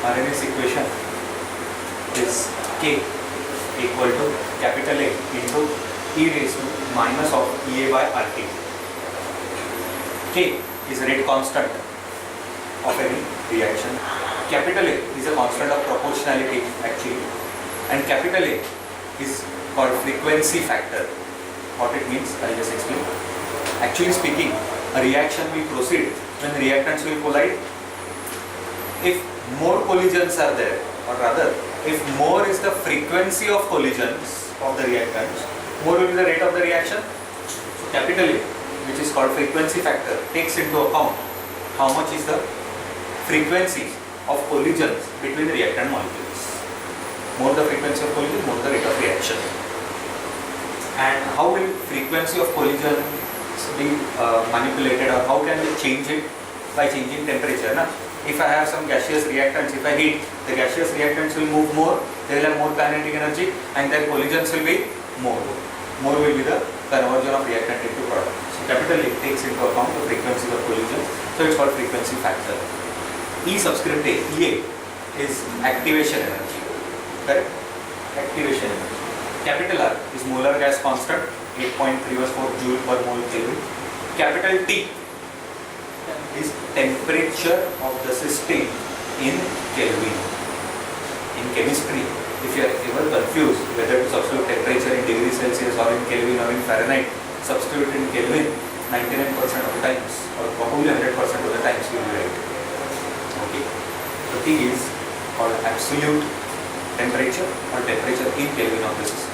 Arrhenius equation is K equal to capital A into e raised to minus of EA by RT. K is a rate constant of any reaction. Capital A is a constant of proportionality actually, and capital A is called frequency factor. What it means, I'll just explain. Actually speaking, a reaction will proceed when reactants will collide. If more collisions are there, or rather, if more is the frequency of collisions of the reactants, more will be the rate of the reaction. So capital A, which is called frequency factor, takes into account how much is the frequency of collisions between the reactant molecules. More the frequency of collision, more the rate of reaction. And how will frequency of collision be manipulated, or how can we change it? By changing temperature. Na? If I have some gaseous reactants, if I heat, the gaseous reactants will move more, they will have more kinetic energy, and their collisions will be more. More will be the conversion of reactant into product. So capital A takes into account the frequency of collisions, so it's called frequency factor. E subscript A, EA, is activation energy. Correct? Activation energy. Capital R is molar gas constant, 8.314 joule per mole Kelvin. Capital T is temperature of the system in Kelvin. In chemistry, if you are ever confused whether to substitute temperature in degrees Celsius or in Kelvin or in Fahrenheit, substitute in Kelvin 99% of the times, or probably 100% of the times you will be right. Okay. So T is called absolute temperature or temperature in Kelvin of the system.